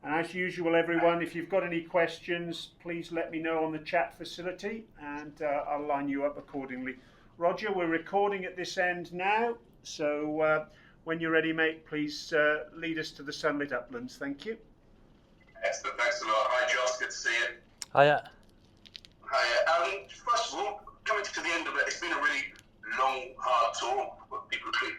And as usual, everyone, if you've got any questions, please let me know on the chat facility and I'll line you up accordingly. Roger, we're recording at this end now, so when you're ready, mate, please lead us to the sunlit uplands. Thank you. Excellent, thanks a lot. Hi, Jos, good to see you. Hiya. Hi. First of all, coming to the end of it, it's been a really long, hard tour. People have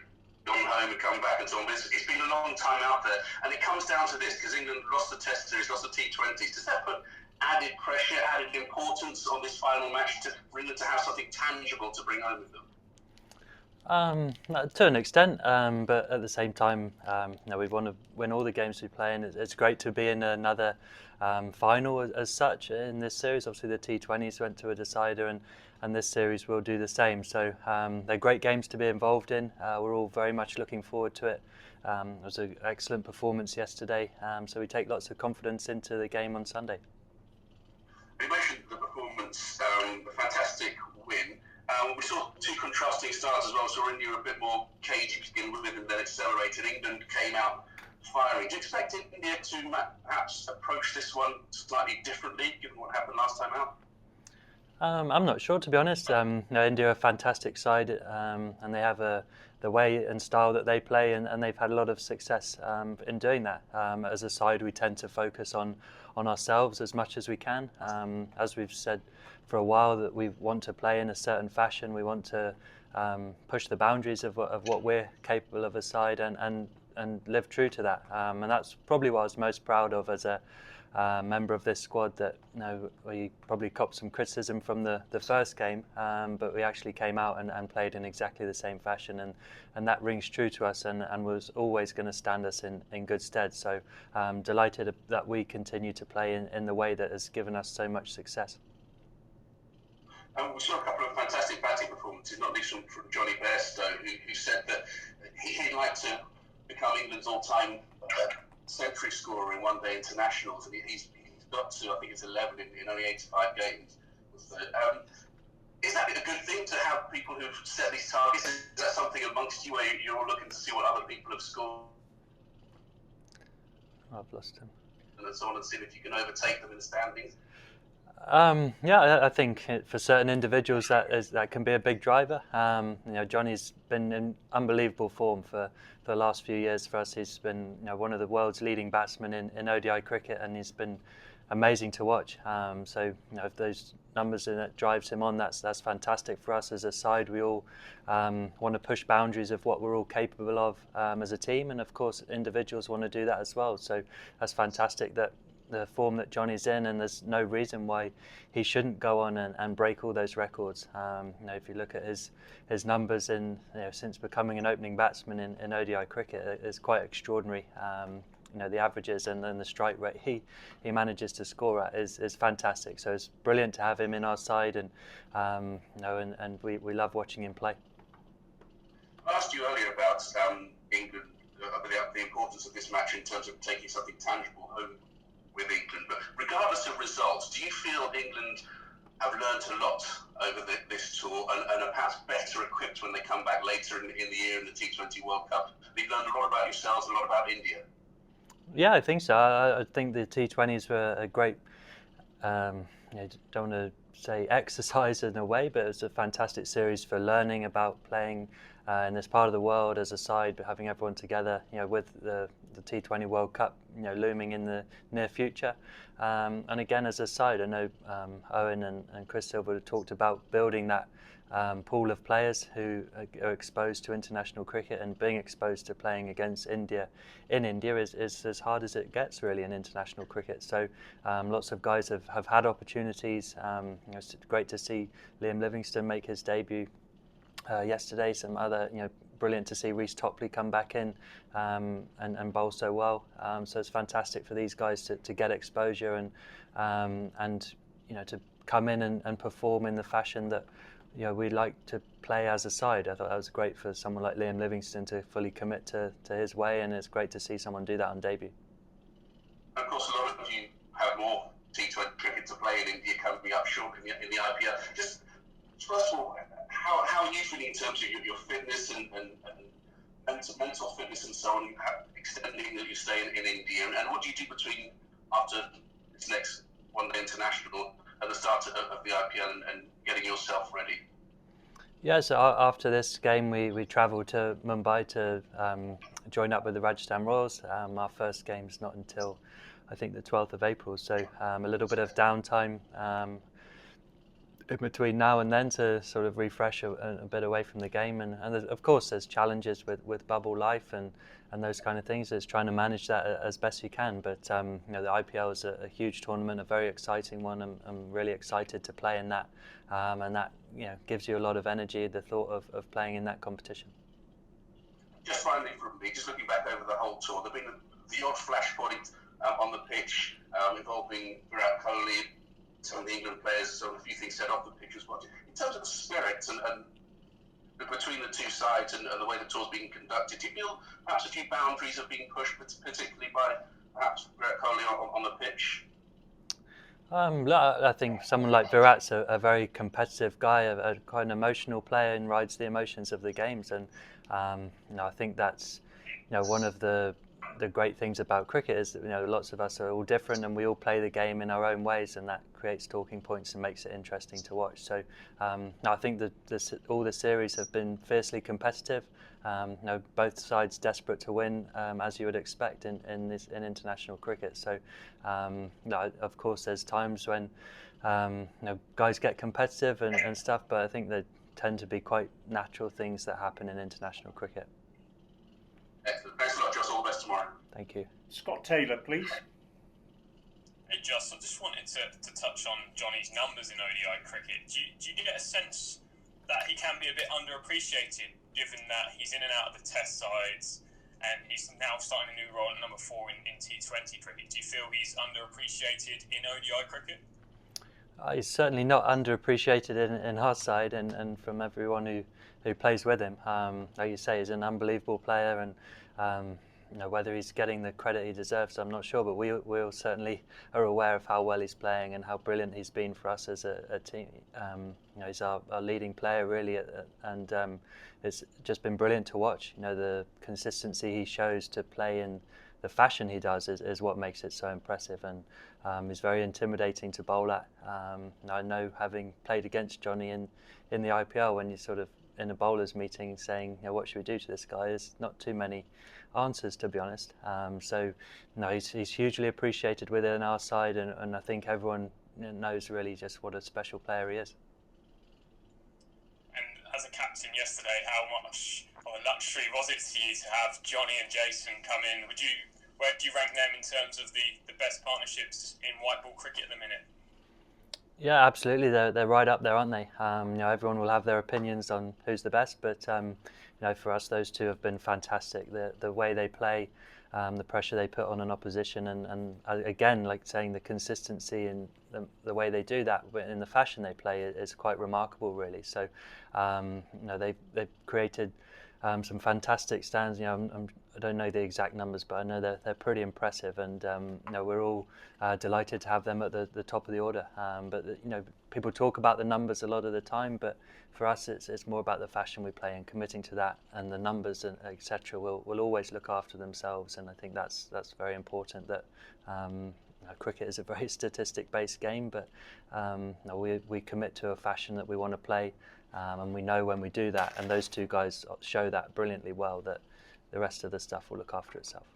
gone home and come back and so on. But it's been a long time out there, and it comes down to this because England lost the Test series, lost the T20s. Does that put added pressure, added importance on this final match to bring them to have something tangible to bring home with them? To an extent, but at the same time, we want to win all the games we play, and it's great to be in another final as such in this series. Obviously, the T20s went to a decider, and this series will do the same. So they're great games to be involved in. We're all very much looking forward to it. It was an excellent performance yesterday, so we take lots of confidence into the game on Sunday. You mentioned the performance, a fantastic win. We saw two contrasting styles as well. So India a bit more cagey to begin with, and then accelerated. England came out firing. Do you expect India to perhaps approach this one slightly differently, given what happened last time out? I'm not sure, to be honest. India are a fantastic side, and they have the way and style that they play, and they've had a lot of success in doing that. As a side, we tend to focus on ourselves as much as we can. As we've said for a while, that we want to play in a certain fashion. We want to push the boundaries of what we're capable of as a side, and live true to that. And that's probably what I was most proud of as a member of this squad, that we probably copped some criticism from the first game, but we actually came out and played in exactly the same fashion, and that rings true to us and was always going to stand us in good stead. So delighted that we continue to play in the way that has given us so much success. We saw a couple of fantastic batting performances, not least from Johnny Bairstow, who said that he'd like to become England's all-time century scorer in one-day internationals, and he's got to, I think it's 11 in only 85 games. Is that a good thing to have people who've set these targets? Is that something amongst you where you're all looking to see what other people have scored? I've lost him. And so on, and see if you can overtake them in the standings? I think for certain individuals that can be a big driver. Johnny's been in unbelievable form for the last few years for us. He's been one of the world's leading batsmen in ODI cricket, and he's been amazing to watch. If those numbers and that drives him on, that's fantastic for us as a side. We all want to push boundaries of what we're all capable of as a team, and of course individuals want to do that as well. So that's fantastic that the form that Johnny's in, and there's no reason why he shouldn't go on and break all those records. If you look at his numbers since becoming an opening batsman in ODI cricket, it's quite extraordinary. The averages and the strike rate he manages to score at is fantastic. So it's brilliant to have him in our side, and we love watching him play. I asked you earlier about England, the importance of this match in terms of taking something tangible home with England, but regardless of results, do you feel England have learnt a lot over this tour and are perhaps better equipped when they come back later in the year in the T20 World Cup? You've learned a lot about yourselves, a lot about India. Yeah, I think so. I think the T20s were a great, don't want to say exercise in a way, but it was a fantastic series for learning about playing in this part of the world as a side, but having everyone together, with the T20 World Cup, looming in the near future. And again, as a side, I know Owen and Chris Silver talked about building that pool of players who are exposed to international cricket, and being exposed to playing against India in India is as hard as it gets really in international cricket. So lots of guys have had opportunities. It's great to see Liam Livingstone make his debut yesterday. Some other, brilliant to see Reece Topley come back in and bowl so well. So it's fantastic for these guys to get exposure and to come in and perform in the fashion that we like to play as a side. I thought that was great for someone like Liam Livingstone to fully commit to his way, and it's great to see someone do that on debut. Of course, a lot of you have more T20 cricket to play in India coming up short in the IPL. Just first of all, how are you feeling in terms of your fitness and mental fitness and so on, extending that you stay in India, and what do you do between after this next one-day international and the start of the IPL and getting yourself ready? Yeah, so after this game, we travelled to Mumbai to join up with the Rajasthan Royals. Our first game's not until, I think, the 12th of April, so a little bit of downtime in between now and then to sort of refresh a bit away from the game. And of course, there's challenges with bubble life and those kind of things. It's trying to manage that as best you can. But the IPL is a huge tournament, a very exciting one. I'm really excited to play in that, and that gives you a lot of energy, the thought of playing in that competition. Just finally from me, just looking back over the whole tour, there've been the odd flashpoint on the pitch involving Virat Kohli, some of the England players, so a few things said off the pitch as well. In terms of the spirit and between the two sides and the way the tour's being conducted, do you feel perhaps a few boundaries are being pushed, particularly by perhaps Virat Kohli on the pitch? I think someone like Virat's a very competitive guy, quite an emotional player, and rides the emotions of the games. And I think that's one of the great things about cricket is that lots of us are all different and we all play the game in our own ways, and that creates talking points and makes it interesting to watch. So I think that all the series have been fiercely competitive. Both sides desperate to win, as you would expect in international cricket. So of course there's times when guys get competitive and stuff, but I think they tend to be quite natural things that happen in international cricket. Excellent. Thanks a lot, Jos. All the best tomorrow. Thank you. Scott Taylor, please. Hey Jos, I just wanted to touch on Johnny's numbers in ODI cricket. Do you get a sense that he can be a bit underappreciated, given that he's in and out of the test sides and he's now starting a new role at number 4 in T20 cricket? Do you feel he's underappreciated in ODI cricket? He's certainly not underappreciated in our side and from everyone who plays with him. Like you say, he's an unbelievable player, and whether he's getting the credit he deserves, I'm not sure, but we all certainly are aware of how well he's playing and how brilliant he's been for us as a team. He's our leading player, really, and it's just been brilliant to watch. The consistency he shows to play in the fashion he does is what makes it so impressive, and he's very intimidating to bowl at. I know, having played against Johnny in the IPL, when you're sort of in a bowlers meeting saying, what should we do to this guy, there's not too many answers, to be honest. He's hugely appreciated within our side, and I think everyone knows really just what a special player he is. And as a captain yesterday, how much of a luxury was it to you to have Johnny and Jason come in? Where do you rank them in terms of the best partnerships in white ball cricket at the minute? Yeah, absolutely. They're right up there, aren't they? Everyone will have their opinions on who's the best, but for us, those two have been fantastic. The way they play, the pressure they put on an opposition, and again, like saying, the consistency and the way they do that in the fashion they play is quite remarkable, really. So, they've created some fantastic stands. I don't know the exact numbers, but I know they're pretty impressive, and we're all delighted to have them at the top of the order. But people talk about the numbers a lot of the time, but for us, it's more about the fashion we play and committing to that, and the numbers and etc. will always look after themselves, and I think that's very important. That cricket is a very statistic-based game, but we commit to a fashion that we want to play, and we know when we do that, and those two guys show that brilliantly well, that the rest of the stuff will look after itself.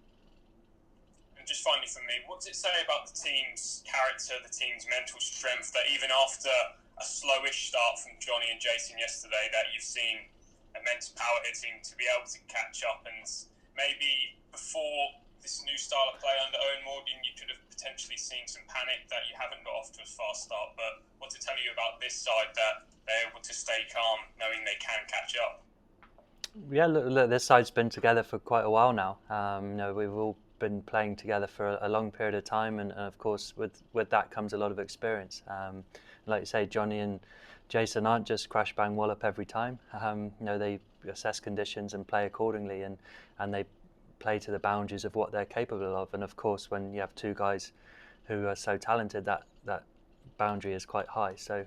And just finally from me, what does it say about the team's character, the team's mental strength, that even after a slowish start from Johnny and Jason yesterday, that you've seen immense power hitting to be able to catch up? And maybe before this new style of play under Owen Morgan, you could have potentially seen some panic that you haven't got off to a fast start. But what to tell you about this side, that they're able to stay calm, knowing they can catch up? Yeah, look, this side's been together for quite a while now. We've all been playing together for a long period of time, and of course with that comes a lot of experience. Like you say, Johnny and Jason aren't just crash bang wallop every time. They assess conditions and play accordingly, and they play to the boundaries of what they're capable of. And of course, when you have two guys who are so talented, that boundary is quite high. So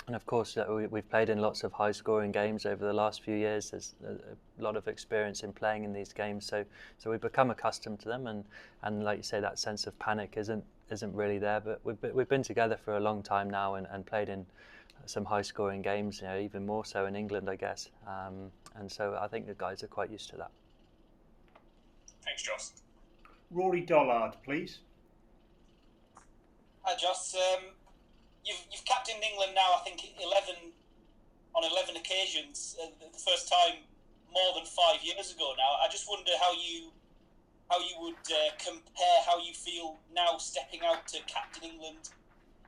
And of course, we've played in lots of high-scoring games over the last few years. There's a lot of experience in playing in these games, so we've become accustomed to them. And like you say, that sense of panic isn't really there. But we've been together for a long time now and played in some high-scoring games. You know, even more so in England, I guess. And so I think the guys are quite used to that. Thanks, Jos. Rory Dollard, please. Hi, Jos. You've captained England now, I think, 11 occasions. The first time more than 5 years ago now. I just wonder how you would compare how you feel now stepping out to captain England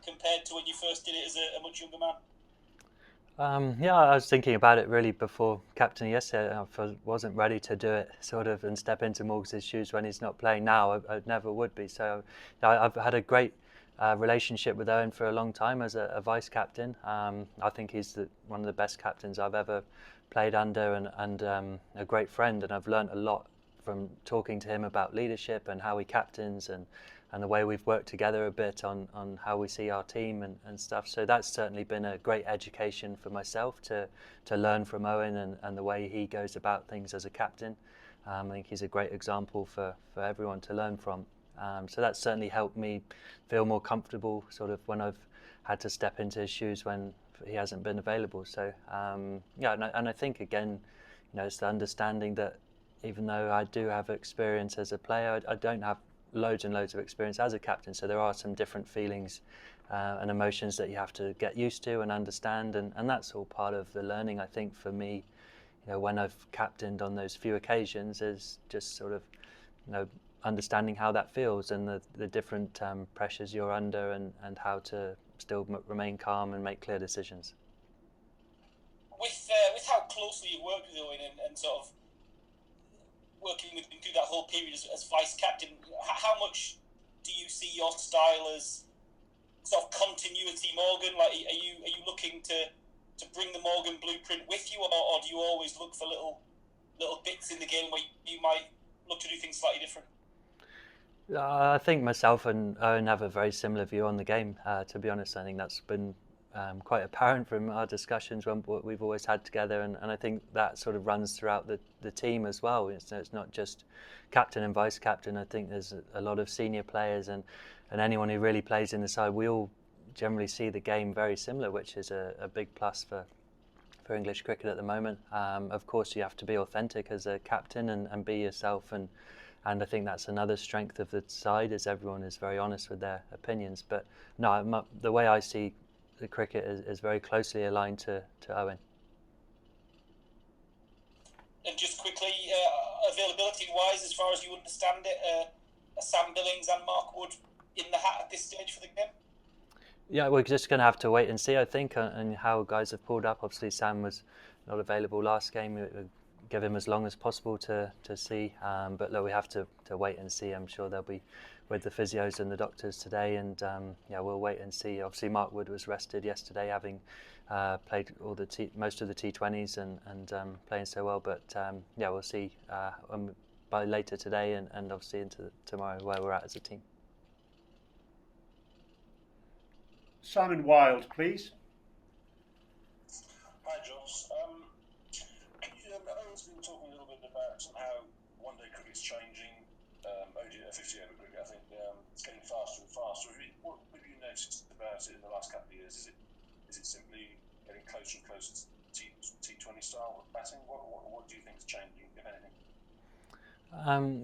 compared to when you first did it as a much younger man. Yeah, I was thinking about it really before captaining yesterday. I wasn't ready to do it and step into Morgs' shoes when he's not playing now. I never would be. So I've had a great relationship with Owen for a long time as a vice captain. I think he's one of the best captains I've ever played under, and a great friend. And I've learned a lot from talking to him about leadership and how he captains and the way we've worked together a bit on how we see our team and stuff. So that's certainly been a great education for myself to learn from Owen and the way he goes about things as a captain. I think he's a great example for everyone to learn from. So that's certainly helped me feel more comfortable sort of when I've had to step into his shoes when he hasn't been available. So yeah, and I think again, it's the understanding that even though I do have experience as a player, I don't have loads and loads of experience as a captain. So there are some different feelings and emotions that you have to get used to and understand, and that's all part of the learning. I think for me, when I've captained on those few occasions, is just sort of understanding how that feels and the different pressures you're under and how to still remain calm and make clear decisions. With how closely you've worked with Owen and sort of working with him through that whole period as vice captain, how much do you see your style as sort of continuity Morgan? Like, are you looking to bring the Morgan blueprint with you, or do you always look for little bits in the game where you might look to do things slightly different? I think myself and Owen have a very similar view on the game. To be honest, I think that's been quite apparent from our discussions when we've always had together, and I think that sort of runs throughout the team as well. It's not just captain and vice captain. I think there's a lot of senior players and anyone who really plays in the side. We all generally see the game very similar, which is a big plus for English cricket at the moment. Of course, you have to be authentic as a captain and be yourself, and I think that's another strength of the side, is everyone is very honest with their opinions. But no, the way I see the cricket is very closely aligned to Owen. And just quickly, availability-wise, as far as you understand it, are Sam Billings and Mark Wood in the hat at this stage for the game? Yeah, we're just going to have to wait and see, I think, and how guys have pulled up. Obviously, Sam was not available last game. We'll give him as long as possible to see. But look, we have to wait and see. I'm sure they'll be with the physios and the doctors today, and yeah, we'll wait and see. Obviously, Mark Wood was rested yesterday, having played most of the T20s and playing so well. But yeah, we'll see by later today and obviously into tomorrow where we're at as a team. Simon Wilde, please. Hi, Jos. Owen's been talking a little bit about how one-day cricket's changing, ODI, 50 over cricket. I think it's getting faster and faster. What have you noticed about it in the last couple of years? Is it simply getting closer and closer to T20 style batting? What do you think is changing, if anything?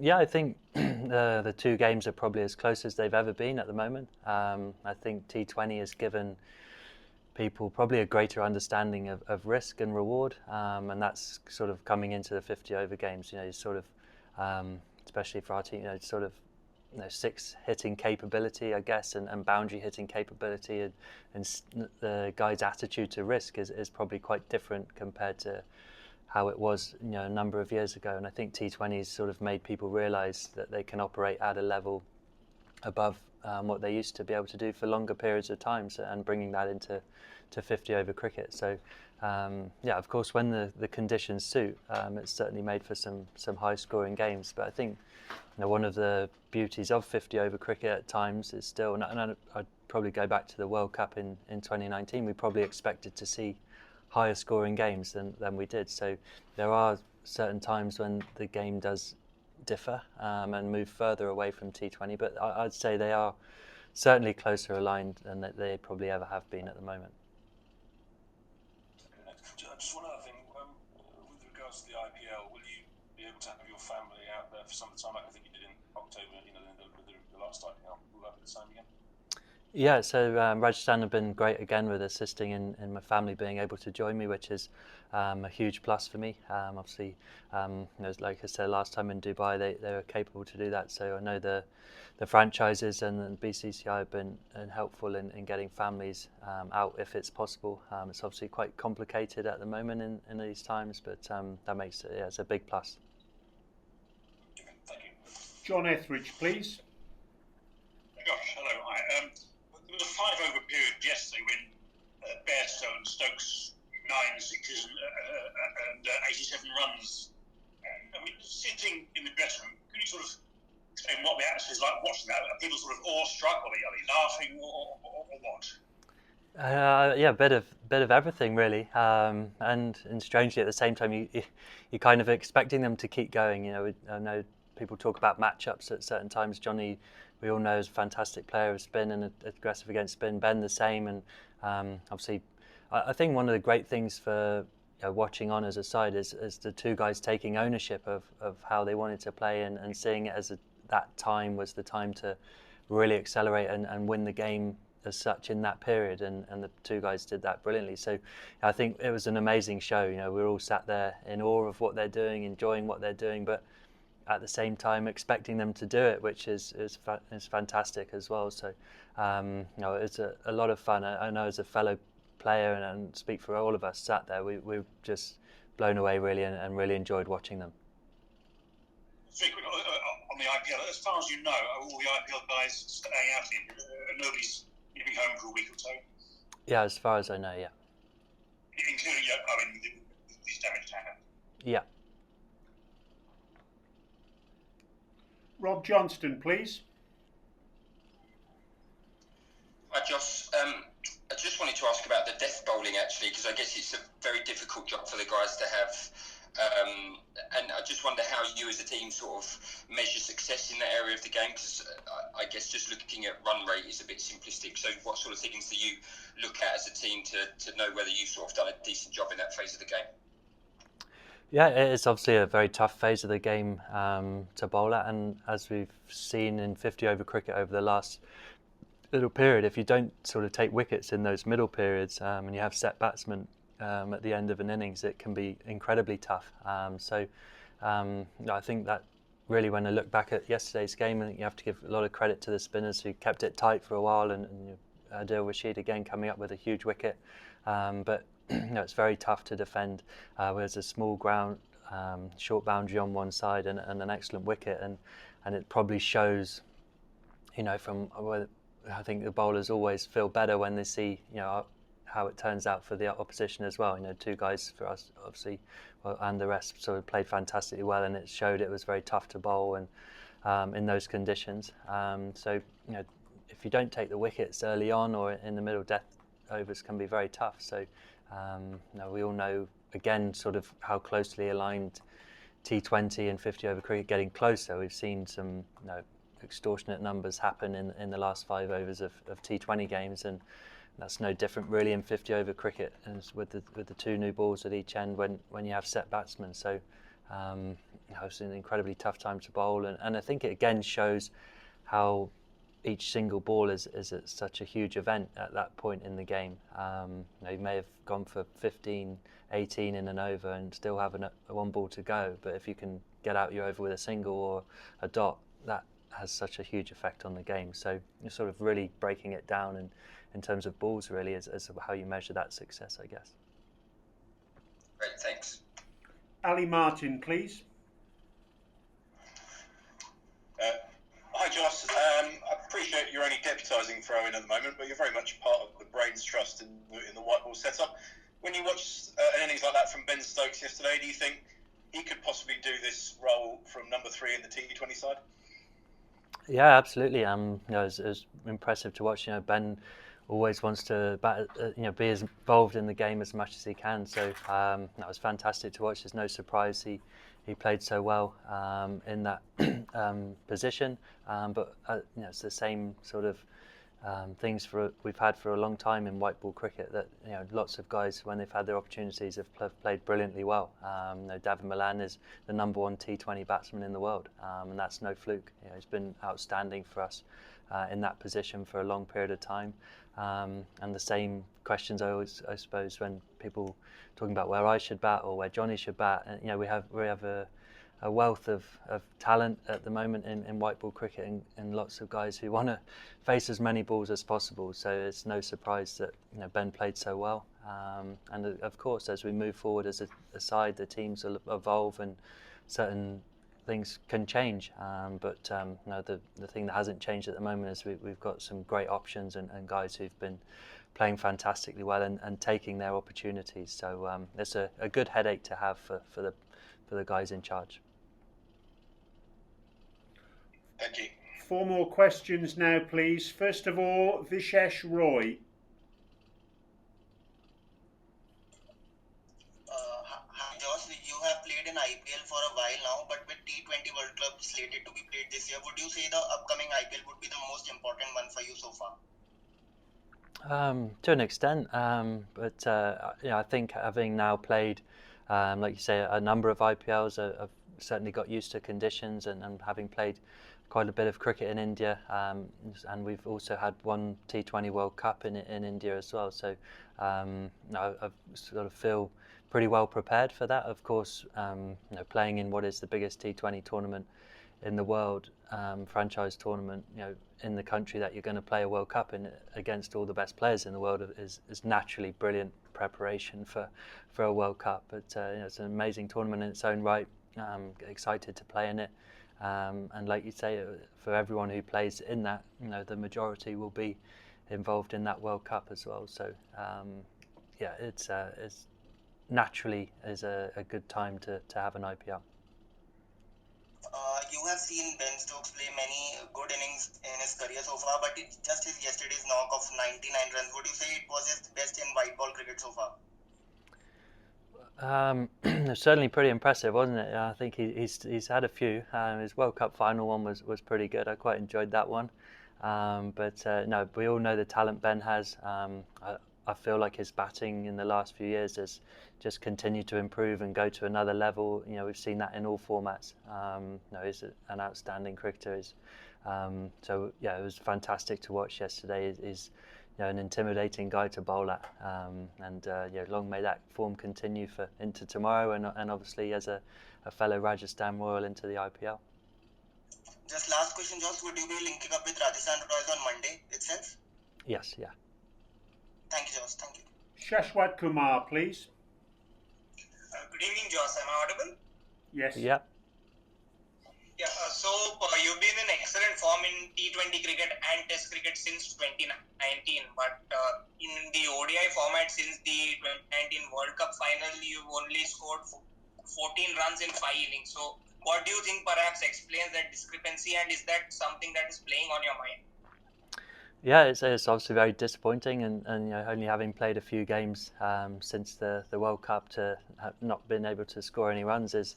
Yeah, I think the two games are probably as close as they've ever been at the moment. I think T20 has given people probably a greater understanding of risk and reward, and that's sort of coming into the 50 over games. Sort of, especially for our team, sort of, six hitting capability, I guess, and boundary hitting capability, and the guy's attitude to risk is probably quite different compared to how it was a number of years ago. And I think T20's sort of made people realise that they can operate at a level above what they used to be able to do for longer periods of time, and bringing that into 50 over cricket. So yeah, of course, when the conditions suit, it's certainly made for some high scoring games. But I think one of the beauties of 50 over cricket at times is still, and I'd probably go back to the World Cup in 2019, we probably expected to see higher scoring games than we did. So there are certain times when the game does differ and move further away from T20, but I'd say they are certainly closer aligned than they probably ever have been at the moment. Just one other thing, with regards to the IPL, will you be able to have your family out there for some of the time, like I think you did in October, the last IPL? Will that be the same again? Yeah, so Rajasthan have been great again with assisting in my family being able to join me, which is a huge plus for me. Obviously, like I said last time in Dubai, they were capable to do that. So I know the franchises and the BCCI have been helpful in getting families out if it's possible. It's obviously quite complicated at the moment in these times, but that makes it, it's a big plus. Thank you. John Etheridge, please. Josh, hello. There was a 5 over period yesterday when Bairstow and Stokes 9 sixes and 87 runs. I mean, sitting in the dressing room, can you sort of explain what the atmosphere is like watching that? Are people sort of awestruck, or are they laughing, or what? Yeah, bit of everything really, and strangely at the same time, you're kind of expecting them to keep going. I know people talk about matchups at certain times. Johnny, we all know, is a fantastic player of spin and aggressive against spin. Ben the same, and obviously, I think one of the great things for watching on as a side is the two guys taking ownership of how they wanted to play and seeing it as that time was the time to really accelerate and win the game as such in that period, and the two guys did that brilliantly. So I think it was an amazing show. We're all sat there in awe of what they're doing, enjoying what they're doing, but at the same time expecting them to do it, which is fantastic as well. So it's a lot of fun. I know as a fellow player and speak for all of us sat there, we're just blown away really and really enjoyed watching them. On the IPL, as far as you know, are all the IPL guys staying out here? Nobody's leaving home for a week or so? Yeah, as far as I know, yeah. Including, these damaged hands? Yeah. Rob Johnston, please. Hi, Jos. I just wanted to ask about the death bowling, actually, because I guess it's a very difficult job for the guys to have. And I just wonder how you as a team sort of measure success in that area of the game, because I guess just looking at run rate is a bit simplistic. So what sort of things do you look at as a team to know whether you've sort of done a decent job in that phase of the game? Yeah, it's obviously a very tough phase of the game to bowl at, and as we've seen in 50 over cricket over the last little period, if you don't sort of take wickets in those middle periods and you have set batsmen at the end of an innings, it can be incredibly tough. So I think that really, when I look back at yesterday's game, I think you have to give a lot of credit to the spinners who kept it tight for a while, and Adil Rashid again coming up with a huge wicket. But it's very tough to defend. There's a small ground, short boundary on one side and an excellent wicket, and it probably shows, from I think the bowlers always feel better when they see, how it turns out for the opposition as well. Two guys for us, obviously, and the rest sort of played fantastically well, and it showed it was very tough to bowl and in those conditions. So, if you don't take the wickets early on or in the middle, death overs can be very tough. So, we all know, again, sort of how closely aligned T20 and 50 over cricket getting closer. We've seen some extortionate numbers happen in the last 5 overs of T20 games, and that's no different really in 50 over cricket, as with the 2 new balls at each end when you have set batsmen. So it's an incredibly tough time to bowl, and I think it again shows how each single ball is such a huge event at that point in the game. You may have gone for 15, 18 in an over and still have a 1 ball to go, but if you can get out your over with a single or a dot, that has such a huge effect on the game. So you're sort of really breaking it down in terms of balls really as how you measure that success, I guess. Great, thanks. Ali Martin, please. Hi, Jos. appreciate you're only deputising for Owen at the moment, but you're very much part of the brains trust in the white ball setup. When you watch an innings like that from Ben Stokes yesterday, do you think he could possibly do this role from number 3 in the T20 side? Yeah, absolutely. You know, it was impressive to watch. You know, Ben always wants to be as involved in the game as much as he can. So that was fantastic to watch. There's no surprise he played so well in that position. But you know, it's the same sort of things we've had for a long time in white ball cricket. That you know, lots of guys when they've had their opportunities have played brilliantly well. You know, Davin Milan is the #1 T20 batsman in the world, and that's no fluke. You know, he's been outstanding for us in that position for a long period of time. And the same questions I suppose when people talking about where I should bat or where Johnny should bat. And, you know, we have a wealth of talent at the moment in white ball cricket, and lots of guys who want to face as many balls as possible. So it's no surprise that you know Ben played so well. And of course, as we move forward as a side, the teams will evolve and certain things can change. But you know, the thing that hasn't changed at the moment is we've got some great options and guys who've been playing fantastically well and taking their opportunities. So it's a good headache to have for the guys in charge. Thank you. 4 more questions now, please. First of all, Vishesh Roy. Hi Josh, you have played in IPL for a while now, but with T20 World Cup slated to be played this year, would you say the upcoming IPL would be the most important one for you so far? To an extent, but you know, I think having now played, like you say, a number of IPLs, I've certainly got used to conditions, and having played quite a bit of cricket in India, and we've also had one T20 World Cup in India as well. So I sort of feel pretty well prepared for that. Of course, you know, playing in what is the biggest T20 tournament in the world, franchise tournament, you know, in the country that you're going to play a World Cup in against all the best players in the world is naturally brilliant preparation for a World Cup. But you know, it's an amazing tournament in its own right. Excited to play in it. And like you say, for everyone who plays in that, you know, the majority will be involved in that World Cup as well. So yeah, it's naturally is a good time to have an IPL. You have seen Ben Stokes play many good innings in his career so far, but it's just his yesterday's knock of 99 runs. Would you say it was his best in white ball cricket so far? Certainly pretty impressive, wasn't it? I think he's had a few. His World Cup final one was pretty good. I quite enjoyed that one. But no, we all know the talent Ben has. I feel like his batting in the last few years has just continued to improve and go to another level. You know, we've seen that in all formats. You know, he's an outstanding cricketer. So yeah, it was fantastic to watch yesterday. He's you know, an intimidating guy to bowl at, and yeah, long may that form continue into tomorrow, and obviously as a fellow Rajasthan Royal into the IPL. Just last question, Josh, would you be linking up with Rajasthan Royals on Monday itself? Yes, yeah. Thank you, Josh. Thank you. Shashwat Kumar, please. Good evening, Josh. Am I audible? Yes. Yeah. Yeah, so you've been in excellent form in T20 cricket and Test cricket since 2019, but in the ODI format since the 2019 World Cup final, you've only scored 14 runs in 5 innings. So what do you think perhaps explains that discrepancy, and is that something that is playing on your mind? Yeah, it's obviously very disappointing, and you know, only having played a few games since the World Cup to have not been able to score any runs is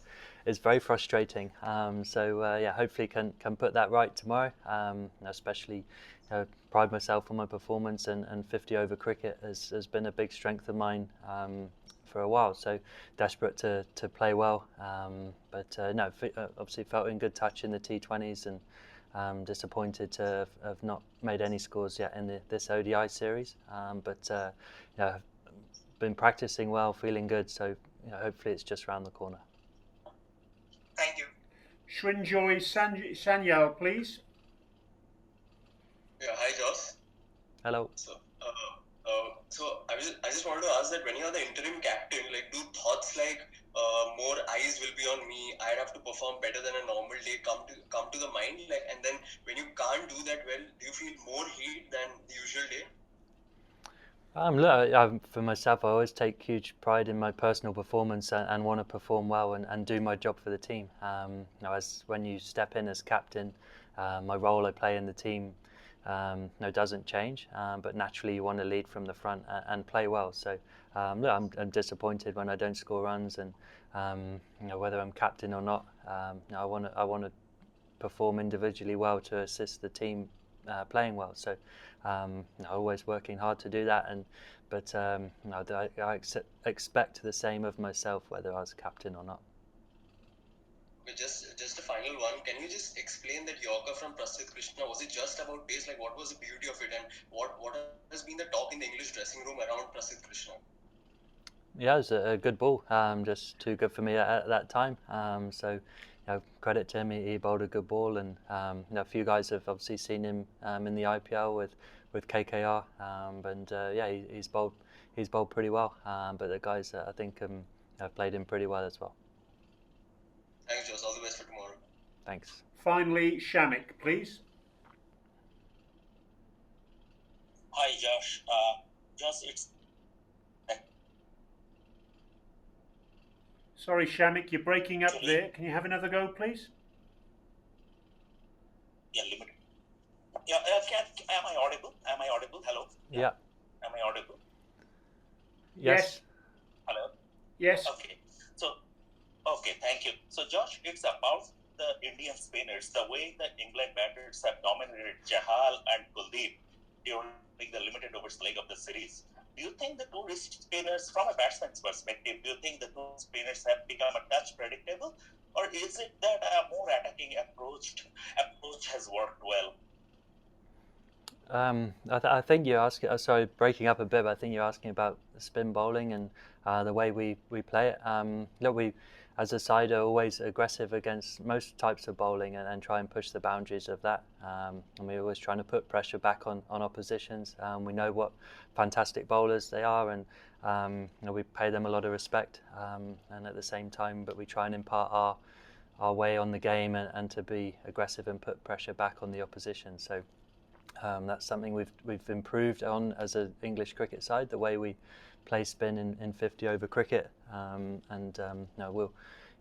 very frustrating. So yeah, hopefully can put that right tomorrow. Especially pride myself on my performance, and 50 over cricket has been a big strength of mine for a while. So desperate to play well, but no, obviously felt in good touch in the T20s, and disappointed to have not made any scores yet in this ODI series, but you know, been practicing well, feeling good, so you know, hopefully it's just around the corner. Thank you. Shrinjoy Sanyal, please. Yeah, hi Josh. Hello. So I just wanted to ask that when you are the interim captain, like, do thoughts like more eyes will be on me. I'd have to perform better than a normal day. Come to the mind, like, and then when you can't do that well, do you feel more heat than the usual day? Look, for myself, I always take huge pride in my personal performance and want to perform well and do my job for the team. As when you step in as captain, my role I play in the team doesn't change, but naturally you want to lead from the front and play well. So look, I'm disappointed when I don't score runs, and whether I'm captain or not, I want to perform individually well to assist the team playing well. So always working hard to do that, but I expect the same of myself whether I was captain or not. Okay, just a final one. Can you just explain that Yorker from Prasidh Krishna? Was it just about pace? Like, what was the beauty of it, and what has been the talk in the English dressing room around Prasidh Krishna? Yeah, it was a good ball, just too good for me at that time. So credit to him, he bowled a good ball, and a few guys have obviously seen him in the IPL with KKR, and he's bowled pretty well. But the guys I think have played him pretty well as well. Thanks, Jos. All the best for tomorrow. Thanks. Finally, Shamik, please. Hi, Josh. Josh, it's Sorry, Shamik, you're breaking up there. Can you have another go, please? yeah, limited. Yeah, am I audible? Am I audible? Hello. Yeah. Am I audible? Yes. Hello. Yes. Okay, thank you. So, Josh, it's about the Indian spinners, the way the England batters have dominated Chahal and Kuldeep during the limited overs leg of the series. Do you think the two spinners, from a batsman's perspective, do you think the two spinners have become a touch predictable, or is it that a more attacking approach has worked well? I think you're asking. Sorry, breaking up a bit. But I think you're asking about spin bowling and the way we play it. Look, we as a side are always aggressive against most types of bowling and try and push the boundaries of that. And we're always trying to put pressure back on oppositions. We know what fantastic bowlers they are, and we pay them a lot of respect. And at the same time, but we try and impart our way on the game and to be aggressive and put pressure back on the opposition. So. That's something we've improved on as an English cricket side, the way we play spin in 50 over cricket,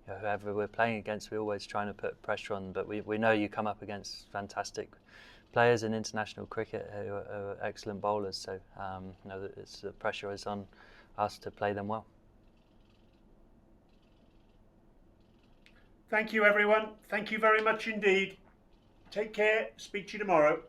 whoever we're playing against, we're always trying to put pressure on. But we know you come up against fantastic players in international cricket who are excellent bowlers, so the pressure is on us to play them well. Thank you, everyone. Thank you very much indeed. Take care. Speak to you tomorrow.